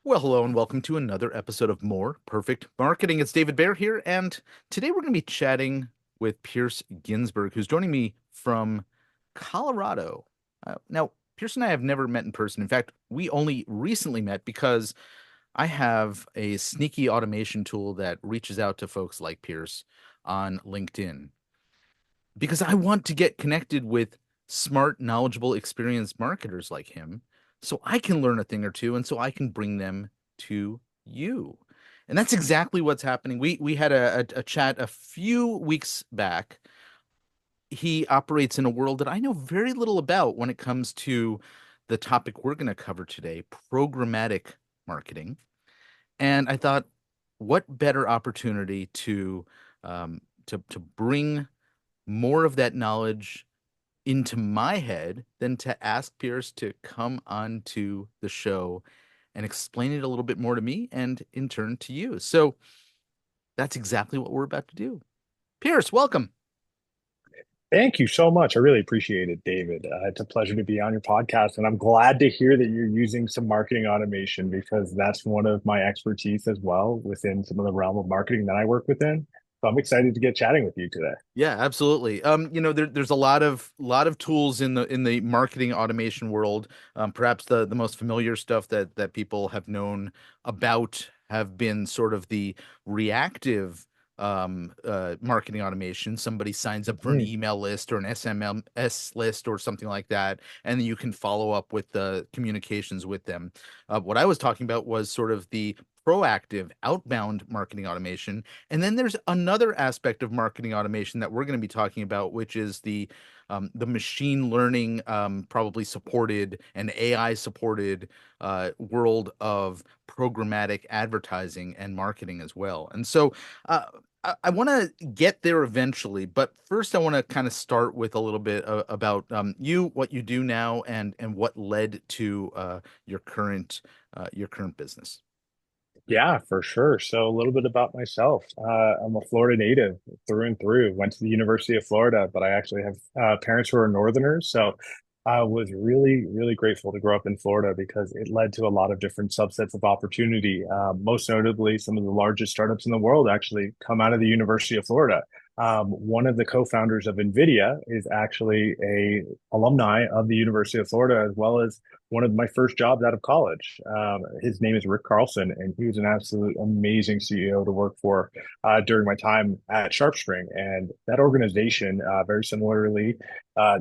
Well, hello and welcome to another episode of More Perfect Marketing. It's David Baer here, and today we're going to be chatting with Pierce Ginzberg, who's joining me from Colorado. Now, Pierce and I have never met in person. In fact, we only recently met because I have a sneaky automation tool that reaches out to folks like Pierce on LinkedIn because I want to get connected with smart, knowledgeable, experienced marketers like him so I can learn a thing or two and so I can bring them to you. And that's exactly what's happening. We had a chat a few weeks back. He operates in a world that I know very little about when it comes to the topic we're going to cover today, programmatic marketing. And I thought, what better opportunity to bring more of that knowledge into my head than to ask Pierce to come on to the show and explain it a little bit more to me and in turn to you. So that's exactly what we're about to do. Pierce, welcome. Thank you so much. I really appreciate it, David. It's a pleasure to be on your podcast, and I'm glad to hear that you're using some marketing automation because that's one of my expertise as well within some of the realm of marketing that I work within. So I'm excited to get chatting with you today. Yeah, absolutely. There's a lot of tools in the marketing automation world. Perhaps the most familiar stuff that people have known about have been sort of the reactive marketing automation. Somebody signs up for an Mm. email list or an SMMS list or something like that, and then you can follow up with the communications with them. What I was talking about was sort of the proactive outbound marketing automation, and then there's another aspect of marketing automation that we're going to be talking about, which is the machine learning, probably supported and AI supported world of programmatic advertising and marketing as well. And so I want to get there eventually, but first I want to kind of start with a little bit about you, what you do now, and what led to your current business. Yeah, for sure. So a little bit about myself. I'm a Florida native through and through. Went to the University of Florida, but I actually have parents who are Northerners. So I was really, really grateful to grow up in Florida because it led to a lot of different subsets of opportunity. Most notably, some of the largest startups in the world actually come out of the University of Florida. One of the co-founders of NVIDIA is actually a alumni of the University of Florida, as well as one of my first jobs out of college. His name is Rick Carlson, and he was an absolute amazing CEO to work for during my time at SharpString. And that organization, very similarly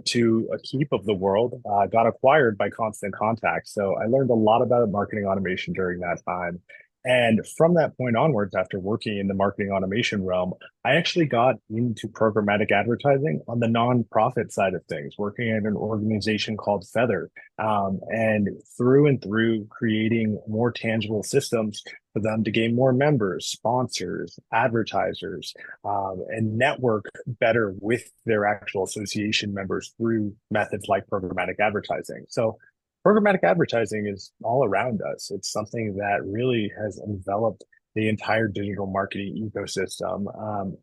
to a Keep of the world, got acquired by Constant Contact. So I learned a lot about marketing automation during that time. And from that point onwards, after working in the marketing automation realm, I actually got into programmatic advertising on the nonprofit side of things, working at an organization called Feather, and through and through creating more tangible systems for them to gain more members, sponsors, advertisers, and network better with their actual association members through methods like programmatic advertising. So programmatic advertising is all around us. It's something that really has enveloped the entire digital marketing ecosystem.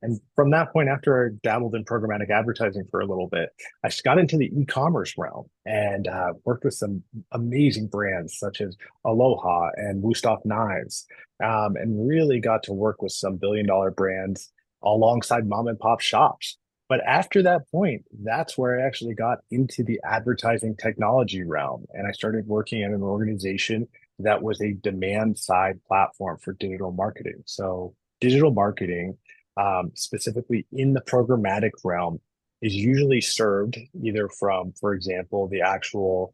And from that point, after I dabbled in programmatic advertising for a little bit, I just got into the e-commerce realm and worked with some amazing brands such as Aloha and Wusthof Knives, and really got to work with some billion-dollar brands alongside mom and pop shops. But after that point, that's where I actually got into the advertising technology realm. And I started working at an organization that was a demand side platform for digital marketing. So, digital marketing, specifically in the programmatic realm, is usually served either from, for example, the actual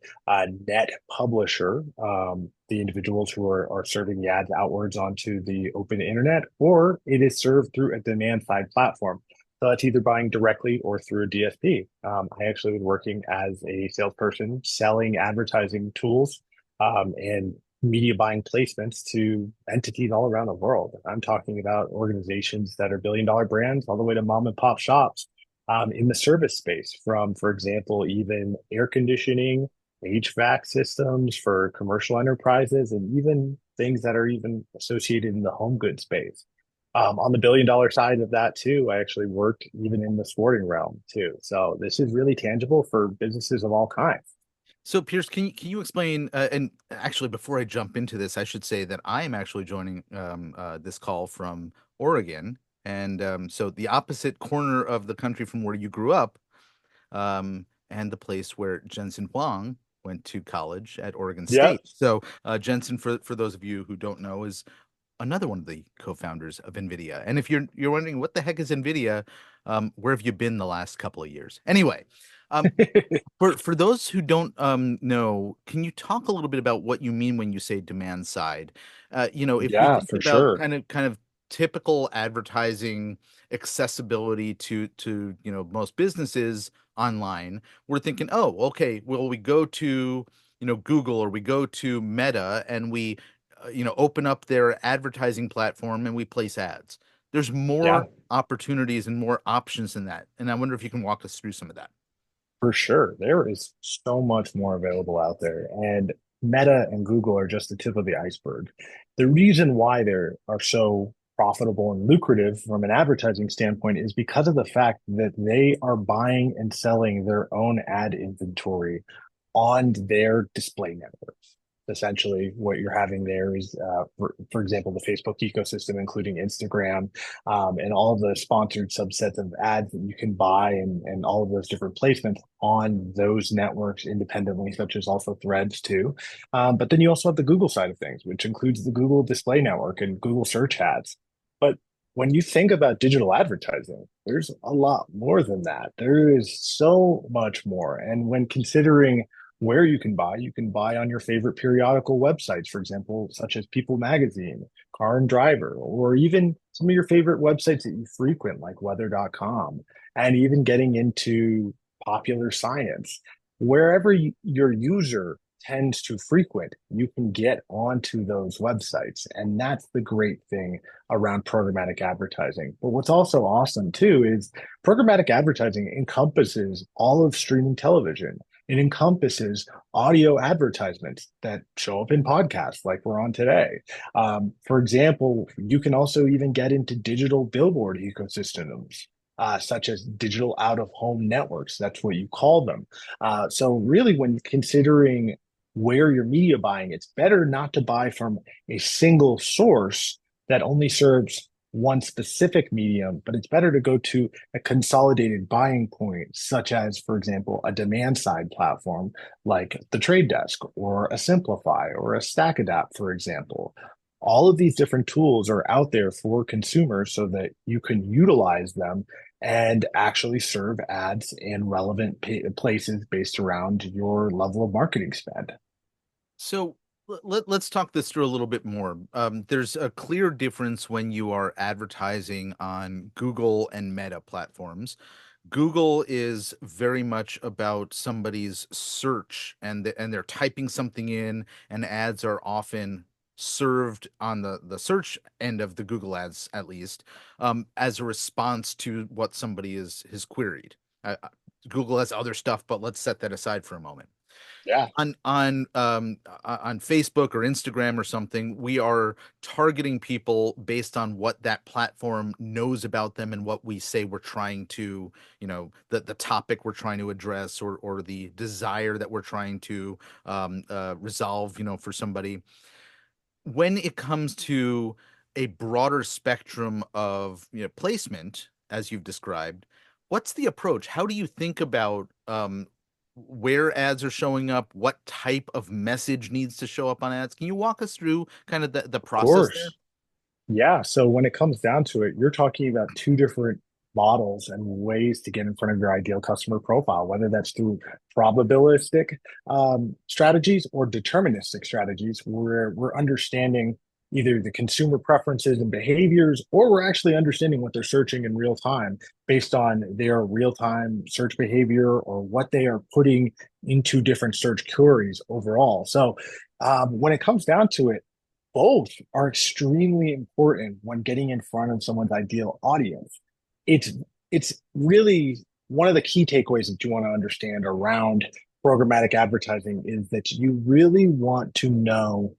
net publisher, the individuals who are serving the ads outwards onto the open internet, or it is served through a demand side platform. So that's either buying directly or through a DSP. I actually was working as a salesperson selling advertising tools and media buying placements to entities all around the world. I'm talking about organizations that are billion-dollar brands all the way to mom and pop shops in the service space, from, for example, even air conditioning, HVAC systems for commercial enterprises, and even things that are even associated in the home goods space. On the billion-dollar side of that too, I actually worked even in the sporting realm too. So this is really tangible for businesses of all kinds. So, Pierce, can you explain? And actually, before I jump into this, I should say that I am actually joining this call from Oregon, and so the opposite corner of the country from where you grew up, and the place where Jensen Huang went to college at Oregon Yeah. State. So, Jensen, for those of you who don't know, is another one of the co-founders of NVIDIA. And if you're wondering what the heck is NVIDIA, where have you been the last couple of years? Anyway, um, for those who don't know, can you talk a little bit about what you mean when you say demand side? If we Yeah, think for about sure. kind of typical advertising accessibility to most businesses online, we're thinking, oh, okay, well, we go to Google or we go to Meta and we open up their advertising platform and we place ads. There's Yeah. more opportunities and more options than that, and I wonder if you can walk us through some of that. For sure. There is so much more available out there. And Meta and Google are just the tip of the iceberg. The reason why they are so profitable and lucrative from an advertising standpoint is because of the fact that they are buying and selling their own ad inventory on their display networks. Essentially, what you're having there is, for example, the Facebook ecosystem, including Instagram, and all the sponsored subsets of ads that you can buy and all of those different placements on those networks independently, such as also Threads too. But then you also have the Google side of things, which includes the Google Display Network and Google Search Ads. But when you think about digital advertising, there's a lot more than that. There is so much more. And when considering where you can buy on your favorite periodical websites, for example, such as People Magazine, Car and Driver, or even some of your favorite websites that you frequent, like weather.com, and even getting into popular science. Wherever your user tends to frequent, you can get onto those websites. And that's the great thing around programmatic advertising. But what's also awesome too is programmatic advertising encompasses all of streaming television. It encompasses audio advertisements that show up in podcasts like we're on today. For example, you can also even get into digital billboard ecosystems. Such as digital out of home networks. That's what you call them. So, really, when considering where you're media buying, it's better not to buy from a single source that only serves one specific medium, but it's better to go to a consolidated buying point, such as, for example, a demand side platform like the Trade Desk or a Simplify or a StackAdapt, for example. All of these different tools are out there for consumers so that you can utilize them and actually serve ads in relevant places based around your level of marketing spend. So let's talk this through a little bit more. There's a clear difference when you are advertising on Google and Meta platforms. Google is very much about somebody's search and they're typing something in, and ads are often served on the search end of the Google ads, at least, as a response to what somebody is queried. Google has other stuff, but let's set that aside for a moment. Yeah, On Facebook or Instagram or something, we are targeting people based on what that platform knows about them and what we say we're trying to, the topic we're trying to address or the desire that we're trying to resolve, for somebody. When it comes to a broader spectrum of placement, as you've described, what's the approach? How do you think about where ads are showing up, what type of message needs to show up on ads? Can you walk us through kind of the of process there? course. Yeah. So when it comes down to it, you're talking about two different models and ways to get in front of your ideal customer profile, whether that's through probabilistic strategies or deterministic strategies, where we're understanding either the consumer preferences and behaviors, or we're actually understanding what they're searching in real time based on their real time search behavior or what they are putting into different search queries overall. So when it comes down to it, both are extremely important when getting in front of someone's ideal audience. It's it's really one of the key takeaways that you want to understand around programmatic advertising is that you really want to know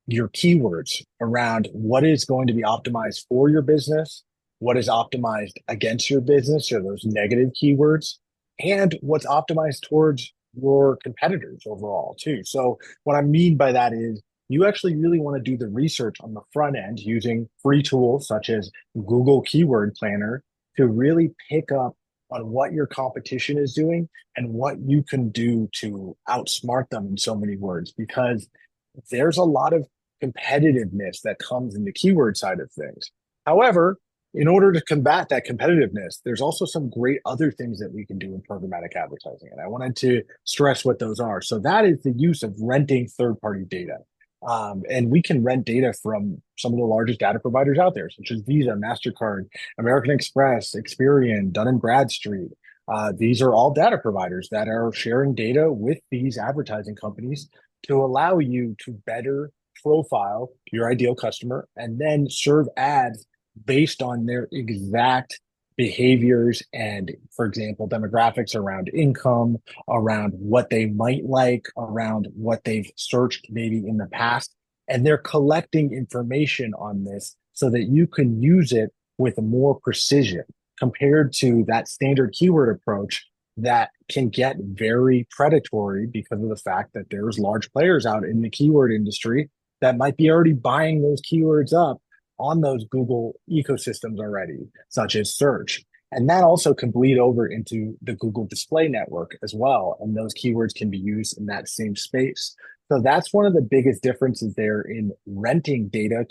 your keywords around what is going to be optimized for your business, what is optimized against your business, or those negative keywords, and what's optimized towards your competitors overall too. So what I mean by that is you actually really want to do the research on the front end using free tools such as Google Keyword Planner to really pick up on what your competition is doing and what you can do to outsmart them in so many words, because there's a lot of competitiveness that comes in the keyword side of things. However, in order to combat that competitiveness, there's also some great other things that we can do in programmatic advertising. And I wanted to stress what those are. So that is the use of renting third-party data. And we can rent data from some of the largest data providers out there, such as Visa, MasterCard, American Express, Experian, Dun and Bradstreet. These are all data providers that are sharing data with these advertising companies to allow you to better profile your ideal customer and then serve ads based on their exact behaviors and, for example, demographics around income, around what they might like, around what they've searched maybe in the past. And they're collecting information on this so that you can use it with more precision compared to that standard keyword approach that can get very predatory because of the fact that there's large players out in the keyword industry that might be already buying those keywords up on those Google ecosystems already, such as search. And that also can bleed over into the Google display network as well. And those keywords can be used in that same space. So that's one of the biggest differences there in renting data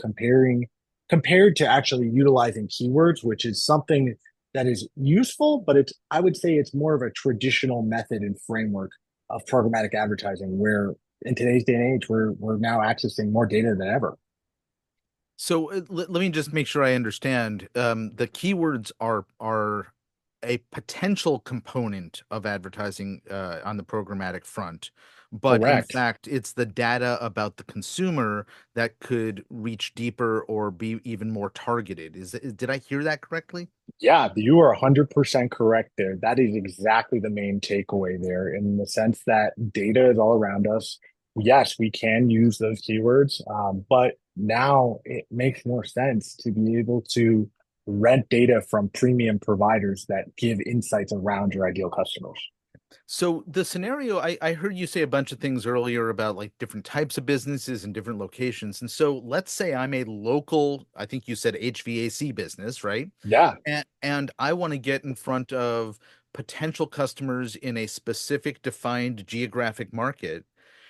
compared to actually utilizing keywords, which is something that is useful, but I would say it's more of a traditional method and framework of programmatic advertising, where in today's day and age, we're now accessing more data than ever. So let me just make sure I understand. The keywords are a potential component of advertising on the programmatic front, but in Correct. fact, it's the data about the consumer that could reach deeper or be even more targeted. Did I hear that correctly? Yeah, you are 100% correct there. That is exactly the main takeaway there, in the sense that data is all around us. Yes, we can use those keywords, but now it makes more sense to be able to rent data from premium providers that give insights around your ideal customers. So the scenario, I heard you say a bunch of things earlier about like different types of businesses and different locations. And so let's say I'm a local, I think you said HVAC business, right? Yeah, And I want to get in front of potential customers in a specific defined geographic market.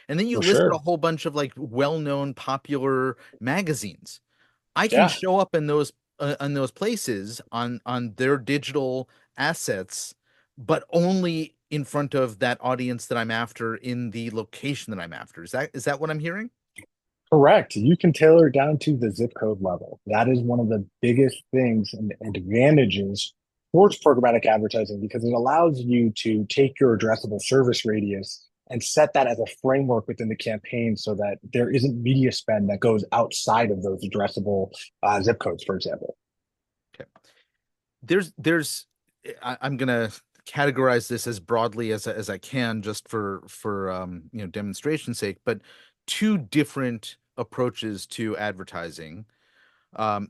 And then you for listed a sure. whole bunch of like well-known popular magazines. I can Yeah. show up in those places on their digital assets, but only in front of that audience that I'm after in the location that I'm after. Is that what I'm hearing? Correct. You can tailor it down to the zip code level. That is one of the biggest things and advantages towards programmatic advertising, because it allows you to take your addressable service radius and set that as a framework within the campaign so that there isn't media spend that goes outside of those addressable zip codes, for example. Okay. There's I'm gonna categorize this as broadly as I can just for demonstration's sake, but two different approaches to advertising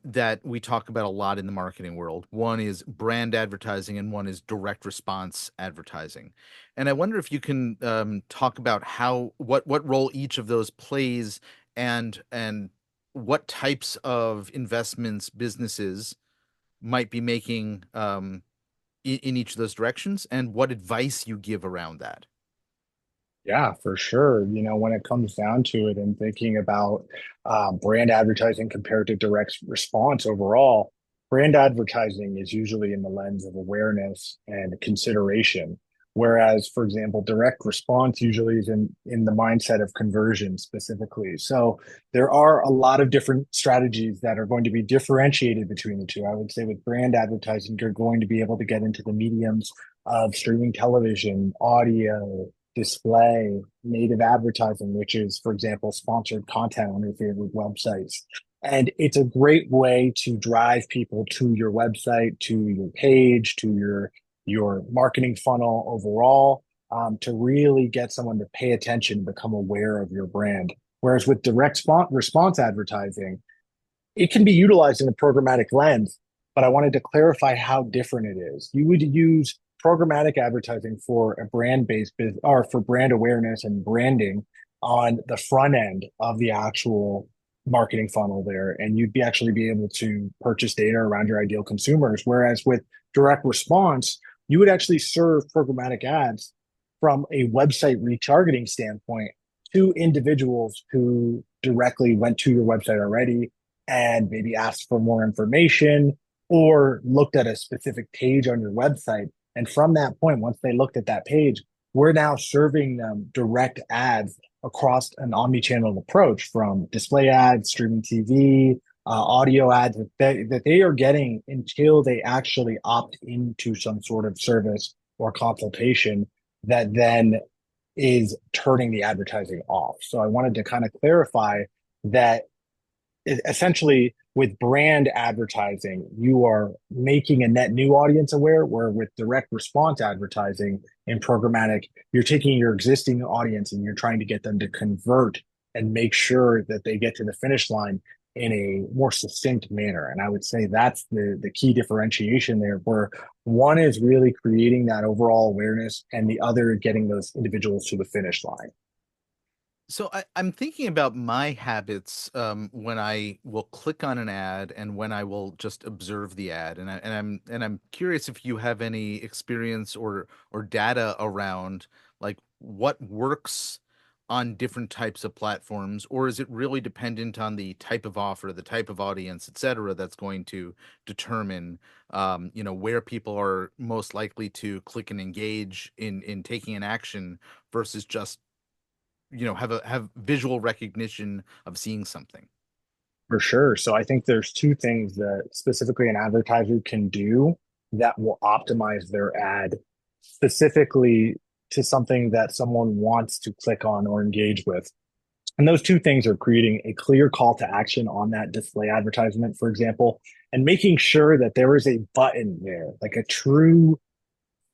that we talk about a lot in the marketing world. One is brand advertising, and one is direct response advertising. And I wonder if you can talk about what role each of those plays, and what types of investments businesses might be making in each of those directions, and what advice you give around that. Yeah, for sure. When it comes down to it and thinking about brand advertising compared to direct response overall, brand advertising is usually in the lens of awareness and consideration. Whereas, for example, direct response usually is in the mindset of conversion specifically. So there are a lot of different strategies that are going to be differentiated between the two. I would say with brand advertising, you're going to be able to get into the mediums of streaming television, audio, display, native advertising, which is, for example, sponsored content on your favorite websites. And it's a great way to drive people to your website, to your page, to your marketing funnel overall, to really get someone to pay attention, become aware of your brand. Whereas with response advertising, it can be utilized in a programmatic lens, but I wanted to clarify how different it is. You would use programmatic advertising for a brand-based business or for brand awareness and branding on the front end of the actual marketing funnel there. And you'd be actually be able to purchase data around your ideal consumers. Whereas with direct response, you would actually serve programmatic ads from a website retargeting standpoint to individuals who directly went to your website already and maybe asked for more information or looked at a specific page on your website. And from that point, once they looked at that page, we're now serving them direct ads across an omni-channel approach from display ads, streaming TV, audio ads that they are getting until they actually opt into some sort of service or consultation that then is turning the advertising off. So I wanted to kind of clarify that essentially with brand advertising, you are making a net new audience aware, where with direct response advertising and programmatic, you're taking your existing audience and you're trying to get them to convert and make sure that they get to the finish line in a more succinct manner. And I would say that's the key differentiation there, where one is really creating that overall awareness and the other getting those individuals to the finish line. So I'm thinking about my habits when I will click on an ad and when I will just observe the ad, and I'm curious if you have any experience or data around like what works on different types of platforms, or is it really dependent on the type of offer, the type of audience, et cetera, that's going to determine where people are most likely to click and engage in taking an action versus just have visual recognition of seeing something. For sure. So I think there's two things that specifically an advertiser can do that will optimize their ad specifically to something that someone wants to click on or engage with. And those two things are creating a clear call to action on that display advertisement, for example, and making sure that there is a button there, like a true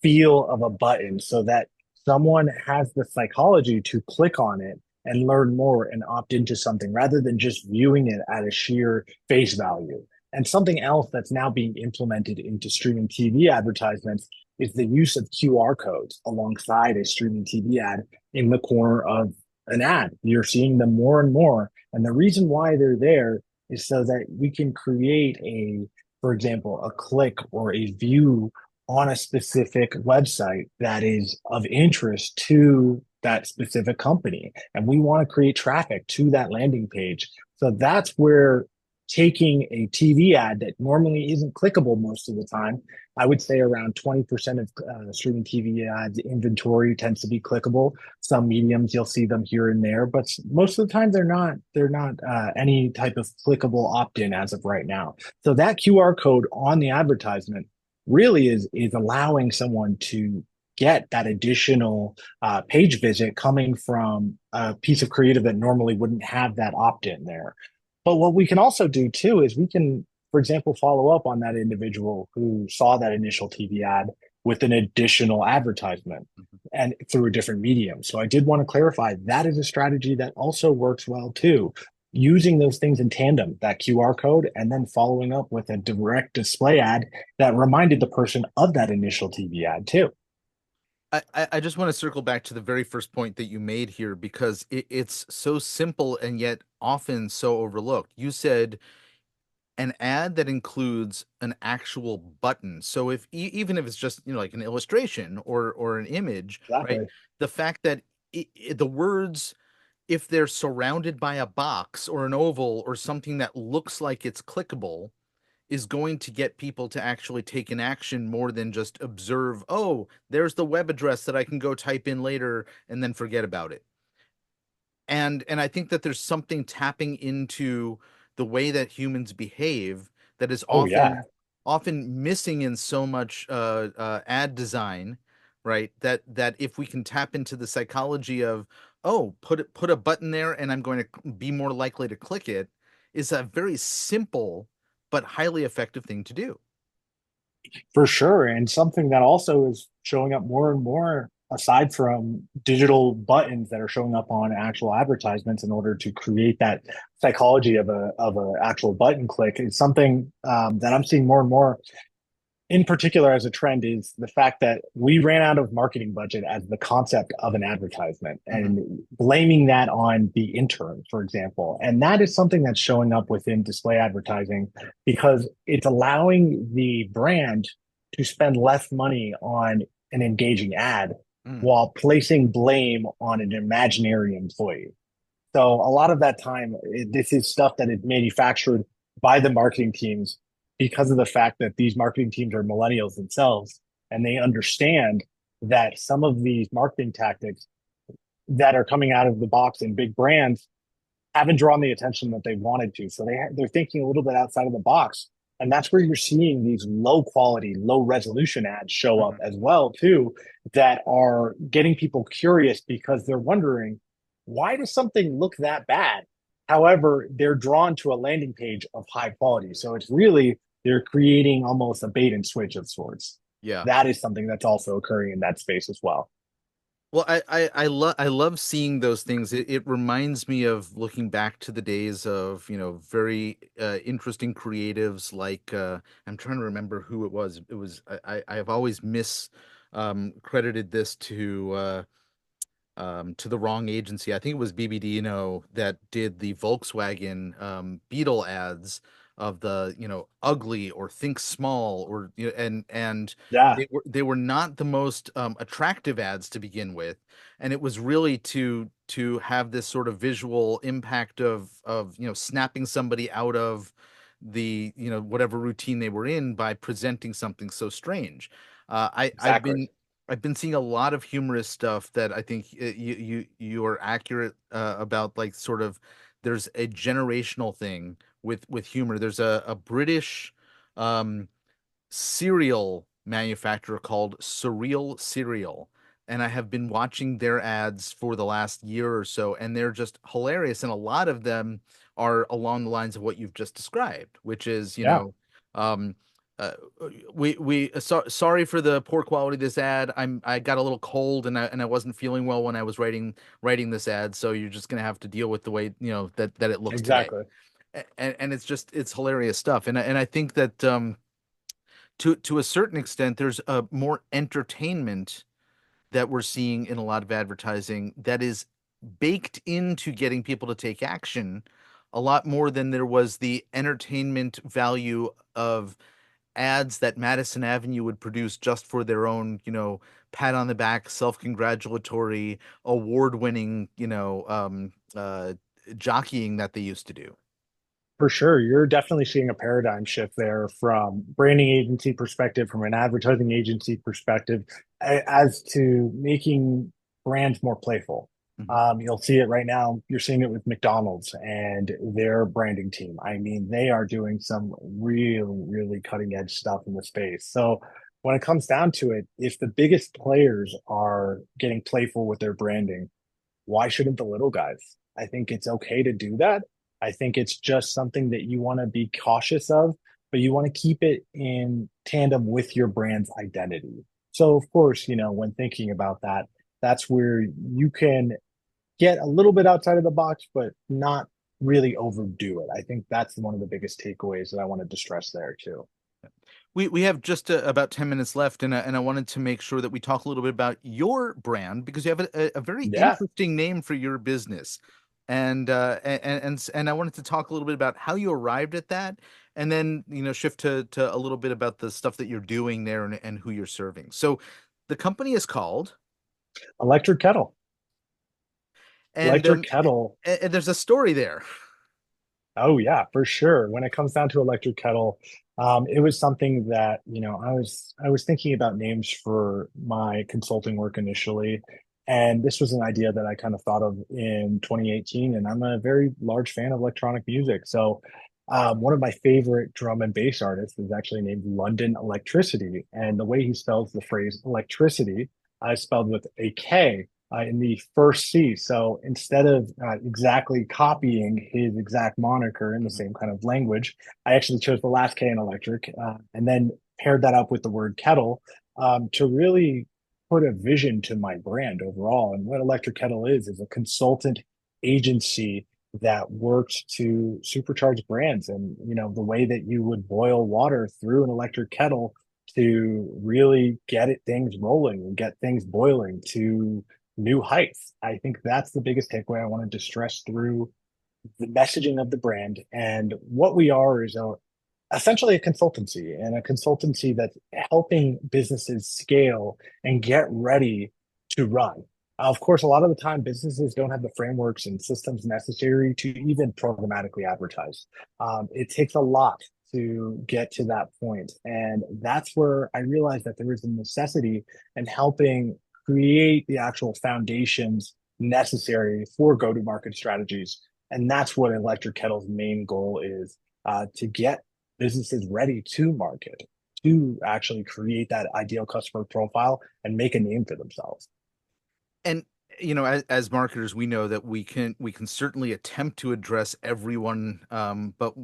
feel of a button so that someone has the psychology to click on it and learn more and opt into something rather than just viewing it at a sheer face value. And something else that's now being implemented into streaming TV advertisements is the use of QR codes alongside a streaming TV ad in the corner of an ad. You're seeing them more and more. And the reason why they're there is so that we can create for example, a click or a view on a specific website that is of interest to that specific company. And we want to create traffic to that landing page. So that's where taking a TV ad that normally isn't clickable most of the time, I would say around 20% of streaming TV ads inventory tends to be clickable. Some mediums, you'll see them here and there, but most of the time they're not any type of clickable opt-in as of right now. So that QR code on the advertisement really is allowing someone to get that additional page visit coming from a piece of creative that normally wouldn't have that opt-in there. But what we can also do too is we can, for example, follow up on that individual who saw that initial TV ad with an additional advertisement Mhm. and through a different medium. So I did want to clarify that is a strategy that also works well too. Using those things in tandem, that QR code, and then following up with a direct display ad that reminded the person of that initial TV ad too. I just want to circle back to the very first point that you made here because it's so simple and yet often so overlooked. You said an ad that includes an actual button. So if even if it's just like an illustration or an image, right? Exactly. The fact that the words, if they're surrounded by a box or an oval or something that looks like it's clickable, is going to get people to actually take an action more than just observe, oh, there's the web address that I can go type in later and then forget about it. And I think that there's something tapping into the way that humans behave that is Oh yeah, often missing in so much ad design, right? That if we can tap into the psychology of, oh, put a button there and I'm going to be more likely to click it, is a very simple but highly effective thing to do. for sure. And something that also is showing up more and more, aside from digital buttons that are showing up on actual advertisements in order to create that psychology of a actual button click, is something that I'm seeing more and more in particular as a trend is the fact that we ran out of marketing budget as the concept of an advertisement Hmm. and blaming that on the intern, for example. And that is something that's showing up within display advertising because it's allowing the brand to spend less money on an engaging ad Mm. while placing blame on an imaginary employee. So a lot of that time, this is stuff that is manufactured by the marketing teams because of the fact that these marketing teams are millennials themselves, and they understand that some of these marketing tactics that are coming out of the box in big brands haven't drawn the attention that they wanted to. So they're thinking a little bit outside of the box, and that's where you're seeing these low quality, low resolution ads show up Hmm. as well too, that are getting people curious because they're wondering why does something look that bad? However, they're drawn to a landing page of high quality. So it's really they're creating almost a bait and switch of sorts. Yeah. That is something that's also occurring in that space as well. Well, I love seeing those things. It reminds me of looking back to the days of, very interesting creatives like I'm trying to remember who it was. It was I have always credited this to the wrong agency. I think it was BBDino that did the Volkswagen Beetle ads of the, ugly or think small or and Yeah, they were not the most attractive ads to begin with, and it was really to have this sort of visual impact of snapping somebody out of the whatever routine they were in by presenting something so strange. I've exactly. been seeing a lot of humorous stuff that I think you are accurate about, like sort of there's a generational thing with humor. There's a British um cereal manufacturer called Surreal Cereal. And I have been watching their ads for the last year or so, and they're just hilarious. And a lot of them are along the lines of what you've just described, which is, Yeah, um, uh, sorry for the poor quality of this ad. I got a little cold and I wasn't feeling well when I was writing this ad, so you're just gonna have to deal with the way, that it looks today. exactly. And it's hilarious stuff. And I think that to a certain extent, there's a more entertainment that we're seeing in a lot of advertising that is baked into getting people to take action a lot more than there was the entertainment value of ads that Madison Avenue would produce just for their own, pat on the back, self-congratulatory, award-winning, jockeying that they used to do. For sure. You're definitely seeing a paradigm shift there from branding agency perspective, from an advertising agency perspective, as to making brands more playful. Mhm. You'll see it right now. You're seeing it with McDonald's and their branding team. I mean, they are doing some really, really cutting edge stuff in the space. So when it comes down to it, if the biggest players are getting playful with their branding, why shouldn't the little guys? I think it's okay to do that. I think it's just something that you want to be cautious of, but you want to keep it in tandem with your brand's identity. So, of course, when thinking about that, that's where you can get a little bit outside of the box, but not really overdo it. I think that's one of the biggest takeaways that I wanted to stress there too. We have just about 10 minutes left, and I wanted to make sure that we talk a little bit about your brand because you have a very Yeah. interesting name for your business. And I wanted to talk a little bit about how you arrived at that, and then, shift to a little bit about the stuff that you're doing there and who you're serving. So the company is called, Electric kettle. and Electric kettle. there's a story there. Oh yeah, for sure. When it comes down to electric kettle, it was something that, I was thinking about names for my consulting work initially, and this was an idea that I kind of thought of in 2018. And I'm a very large fan of electronic music, so one of my favorite drum and bass artists is actually named London Electricity, and the way he spells the phrase electricity, I spelled with a K in the first C. So instead of exactly copying his exact moniker in the Mhm. same kind of language, I actually chose the last K in electric and then paired that up with the word kettle to really put a vision to my brand overall. And what Electric Kettle is a consultant agency that works to supercharge brands. And, the way that you would boil water through an electric kettle to really get things rolling and get things boiling to new heights. I think that's the biggest takeaway I wanted to stress through the messaging of the brand. And what we are is essentially a consultancy, and a consultancy that's helping businesses scale and get ready to run. Of course, a lot of the time, businesses don't have the frameworks and systems necessary to even programmatically advertise. It takes a lot to get to that point. And that's where I realized that there is a necessity in helping create the actual foundations necessary for go to market strategies. And that's what Electric Kettle's main goal is, to get businesses ready to market, to actually create that ideal customer profile and make a name for themselves. And as marketers, we know that we can certainly attempt to address everyone, but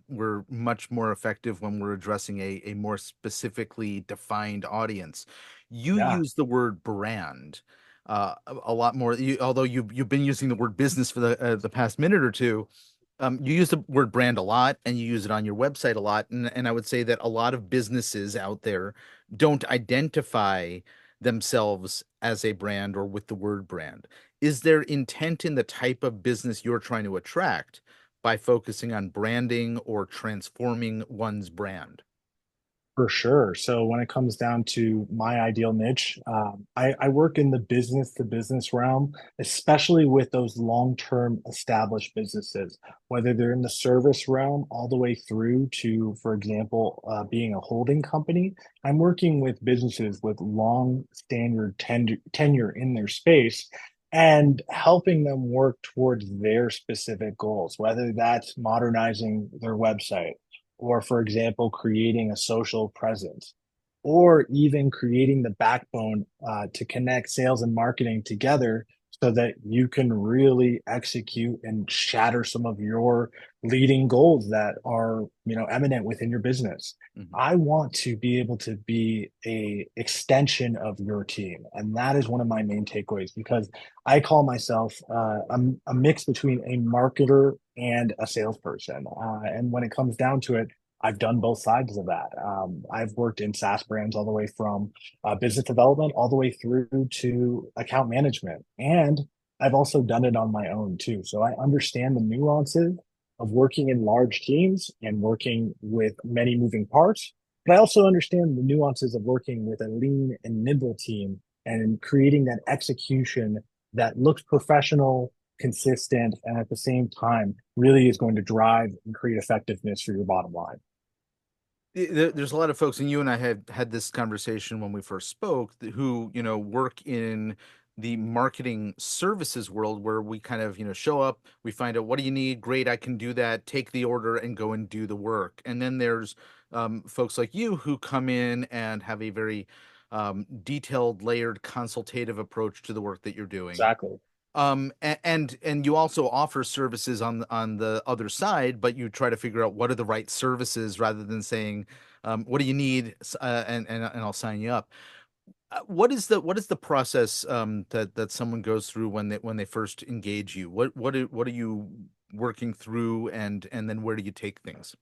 we're much more effective when we're addressing a more specifically defined audience. You Yeah, use the word brand a lot more, although you've been using the word business for the past minute or two. You use the word brand a lot, and you use it on your website a lot, and I would say that a lot of businesses out there don't identify themselves as a brand or with the word brand. Is there intent in the type of business you're trying to attract by focusing on branding or transforming one's brand? for sure. So when it comes down to my ideal niche, I work in the business to business realm, especially with those long-term established businesses, whether they're in the service realm all the way through to, for example, being a holding company. I'm working with businesses with long standard tenure in their space and helping them work towards their specific goals, whether that's modernizing their website or, for example, creating a social presence, or even creating the backbone to connect sales and marketing together so that you can really execute and shatter some of your leading goals that are, eminent within your business. Mhm. I want to be able to be a extension of your team, and that is one of my main takeaways, because I call myself a mix between a marketer and a salesperson. And when it comes down to it, I've done both sides of that. I've worked in SaaS brands all the way from business development all the way through to account management. And I've also done it on my own too. So I understand the nuances of working in large teams and working with many moving parts. But I also understand the nuances of working with a lean and nimble team and creating that execution that looks professional, consistent, and at the same time really is going to drive and create effectiveness for your bottom line. There's a lot of folks, and you and I had this conversation when we first spoke, who, work in the marketing services world, where we kind of, show up, we find out what do you need, great, I can do that, take the order and go and do the work. And then there's folks like you who come in and have a very detailed, layered, consultative approach to the work that you're doing. Exactly. And you also offer services on the other side, but you try to figure out what are the right services rather than saying, what do you need, and I'll sign you up. What is the process that someone goes through when they first engage you? What are you working through, and then where do you take things?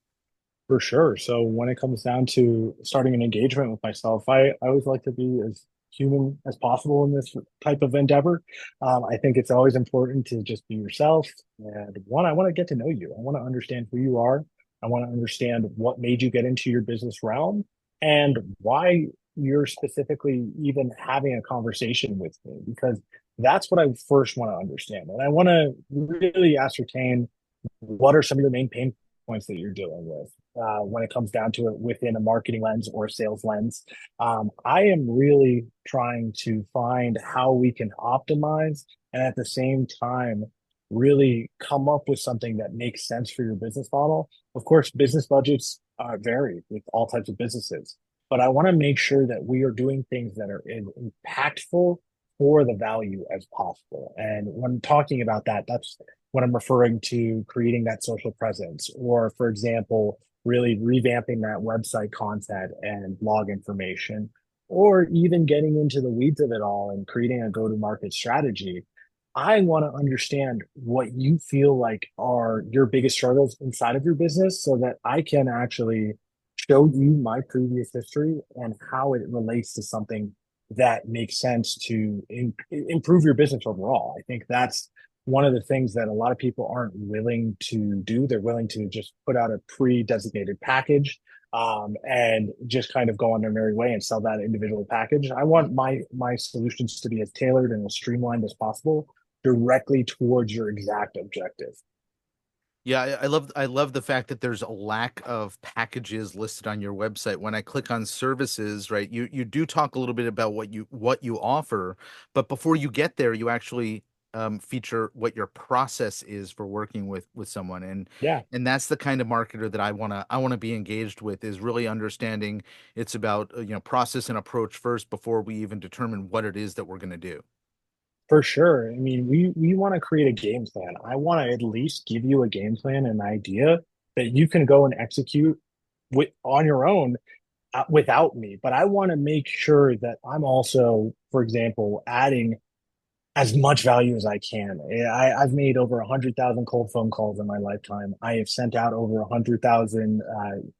For sure. So when it comes down to starting an engagement with myself, I always like to be as human as possible in this type of endeavor. I think it's always important to just be yourself. And one, I want to get to know you. I want to understand who you are. I want to understand what made you get into your business realm and why you're specifically even having a conversation with me, because that's what I first want to understand. And I want to really ascertain what are some of the main pain points that you're dealing with when it comes down to it within a marketing lens or a sales lens. I am really trying to find how we can optimize and at the same time really come up with something that makes sense for your business model. Of course, business budgets vary with all types of businesses, but I want to make sure that we are doing things that are impactful for the value as possible. And when talking about that, that's when I'm referring to creating that social presence, or, for example, really revamping that website content and blog information, or even getting into the weeds of it all and creating a go to market strategy. I want to understand what you feel like are your biggest struggles inside of your business so that I can actually show you my previous history and how it relates to something that makes sense to improve your business overall. I think that's one of the things that a lot of people aren't willing to do. They're willing to just put out a pre-designated package, and just kind of go on their merry way and sell that individual package. I want my solutions to be as tailored and as streamlined as possible, directly towards your exact objective. Yeah, I love the fact that there's a lack of packages listed on your website. When I click on services, right, you do talk a little bit about what you offer, but before you get there, you actually feature what your process is for working with someone, Yeah, and that's the kind of marketer that I wanna be engaged with, is really understanding it's about process and approach first before we even determine what it is that we're gonna do. for sure. I mean, we want to create a game plan. I want to at least give you a game plan, an idea that you can go and execute with on your own, without me. But I want to make sure that I'm also, for example, adding as much value as I can. I've made over 100,000 cold phone calls in my lifetime. I have sent out over 100,000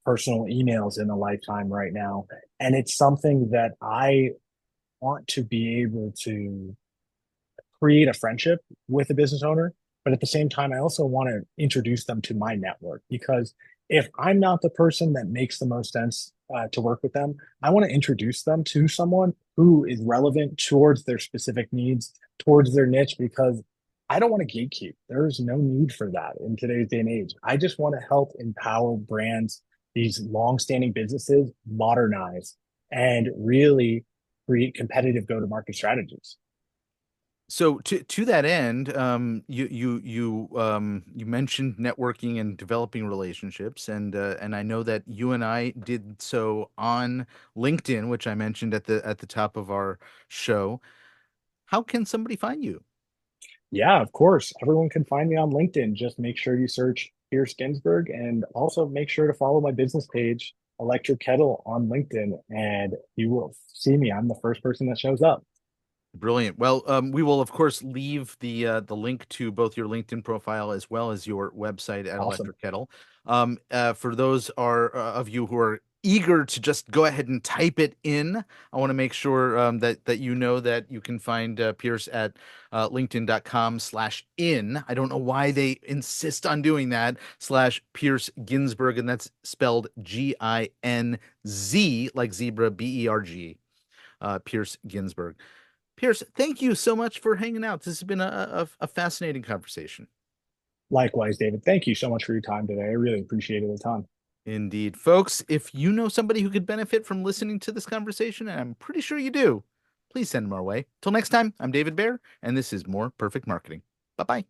personal emails in a lifetime right now, and it's something that I want to be able to create a friendship with a business owner. But at the same time, I also want to introduce them to my network, because if I'm not the person that makes the most sense to work with them, I want to introduce them to someone who is relevant towards their specific needs, towards their niche, because I don't want to gatekeep. There's no need for that in today's day and age. I just want to help empower brands, these long-standing businesses, modernize and really create competitive go-to-market strategies. So to that end, you mentioned networking and developing relationships, and I know that you and I did so on LinkedIn, which I mentioned at the top of our show. How can somebody find you? Yeah, of course. Everyone can find me on LinkedIn. Just make sure you search Pierce Ginsberg, and also make sure to follow my business page, Electric Kettle, on LinkedIn, and you will see me. I'm the first person that shows up. Brilliant. Well, we will of course leave the link to both your LinkedIn profile as well as your website at Awesome. Electric Kettle. For those of you who are eager to just go ahead and type it in, I want to make sure that you know that you can find Pierce at linkedin.com/in. I don't know why they insist on doing that, /Pierce Ginsberg, and that's spelled Ginz, like zebra, Berg, Pierce Ginsberg. Pierce, thank you so much for hanging out. This has been a fascinating conversation. Likewise, David. Thank you so much for your time today. I really appreciate it a ton. Indeed. Folks, if you know somebody who could benefit from listening to this conversation, and I'm pretty sure you do, please send them our way. Till next time, I'm David Baer, and this is More Perfect Marketing. Bye bye.